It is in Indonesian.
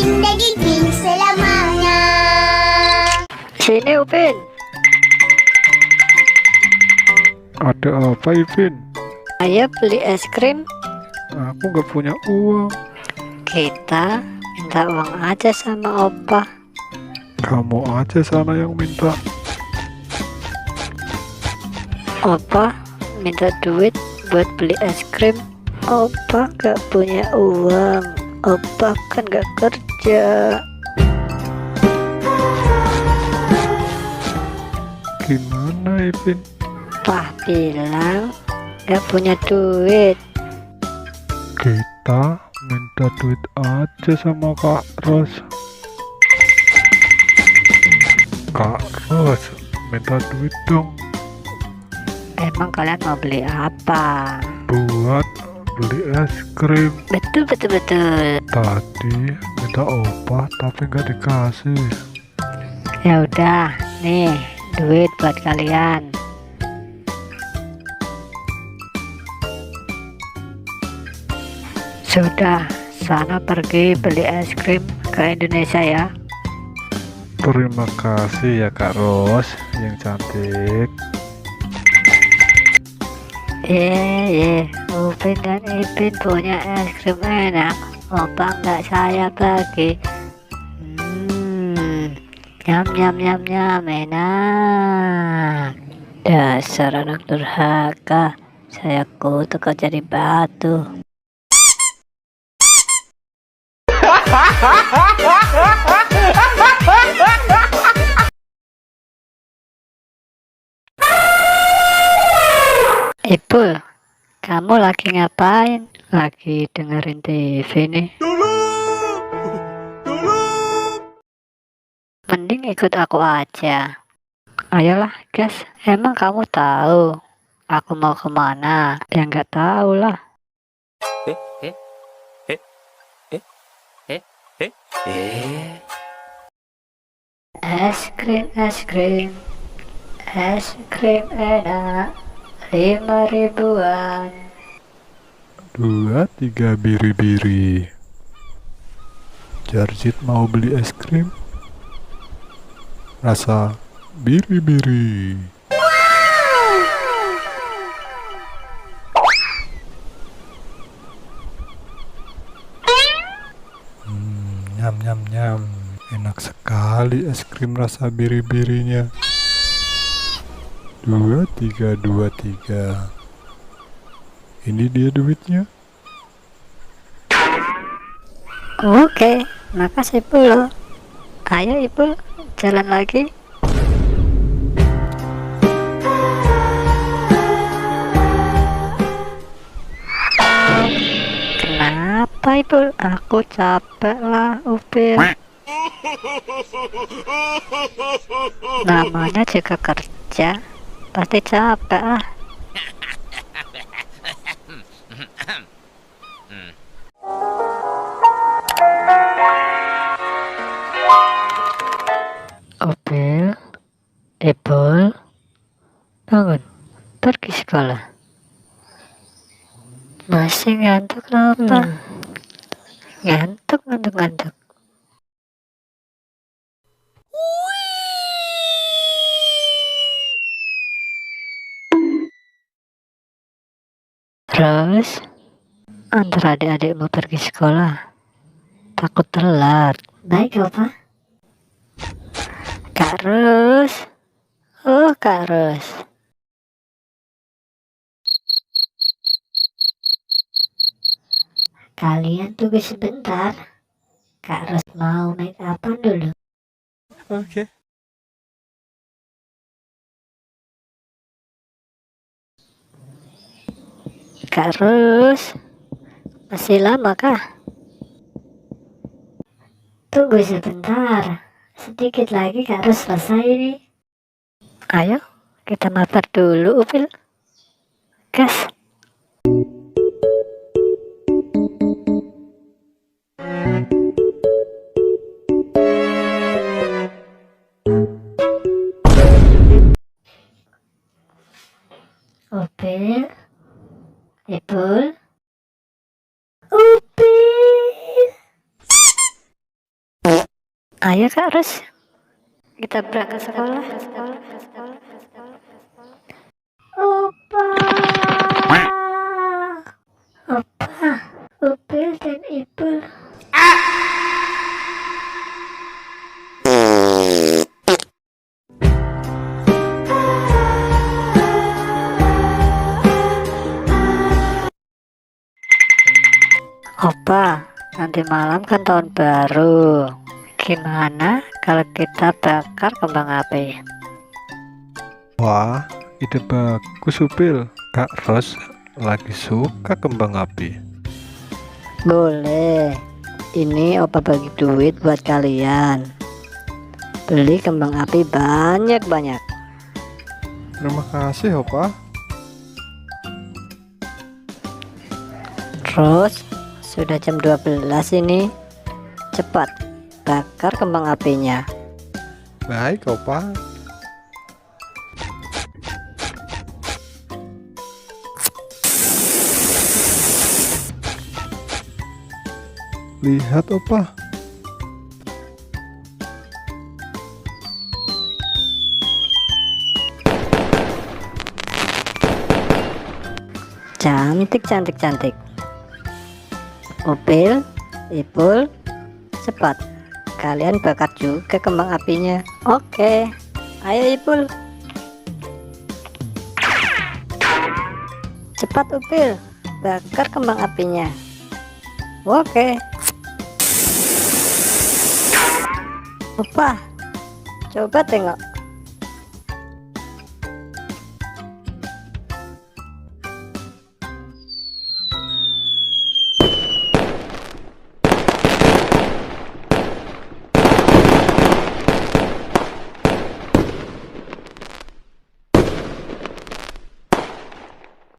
daging selamanya. Sini Upin. Ada apa, Ipin? Ayo beli es krim. Aku nggak punya uang. Kita minta uang aja sama Opa. Kamu aja sana yang minta. Opa minta duit buat beli es krim. Opa gak punya uang. Opa kan gak kerja. Gimana, Ipin? Pah bilang gak punya duit. Kita minta duit aja sama Kak Ros. Kak Ros, minta duit dong Emang kalian mau beli apa? buat beli es krim. Betul. Tadi minta Opa tapi nggak dikasih. Ya udah, nih duit buat kalian. Sudah, sana pergi beli es krim ke Indonesia ya. Terima kasih ya Kak Ros yang cantik. Upin dan Ipin punya es krim enak. Opa nggak saya bagi. Nyam enak. Dasar anak durhaka. Saya kutuk kau jadi batu. Ipul, kamu lagi ngapain? Lagi dengerin TV nih. Mending ikut aku aja. Ayolah guys, emang kamu tahu aku mau kemana? Ya nggak tahu lah. Es krim enak 5 ribuan. 2, 3 biri-biri. Jarjit mau beli es krim rasa biri-biri. Nyam. Enak sekali es krim rasa biri-birinya. 2, 3. Ini dia duitnya. Oke, makasih Ipul. Ayo Ipul, jalan lagi. Kenapa Ipul? Aku capek lah Upin. Namanya juga kerja, pasti capek ah. Upil, Ipul, bangun, pergi sekolah. Masih ngantuk apa? Ngantuk. Terus, antar adik-adikmu pergi sekolah. Takut telat. Baik, Opa. Kak Ros. Oh, Kak Ros. Kalian tunggu sebentar. Kak Ros mau make upan dulu. Oke. Kak Ros, masih lama kah? Tunggu sebentar. Sedikit lagi Kak Ros selesai nih. Ayo, kita mabar dulu, Upil. Gas. Upil, Ipul, Ayo Kak Ros, kita berangkat sekolah. Opa, opa, Upil dan Ipul. Opa, nanti malam kan tahun baru. Gimana kalau kita bakar kembang api? Wah, ide bagus Upil. Kak Ros lagi suka kembang api. Boleh. Ini opa bagi duit buat kalian. Beli kembang api banyak-banyak. Terima kasih Opa. Terus sudah jam 12 ini. Cepat bakar kembang apinya. Baik Opa. Lihat Opa. Cantik. Upil, Ipul, cepat. Kalian bakar juga kembang apinya. Oke, ayo Ipul. Cepat Upil, bakar kembang apinya. Oke. Opa, coba tengok.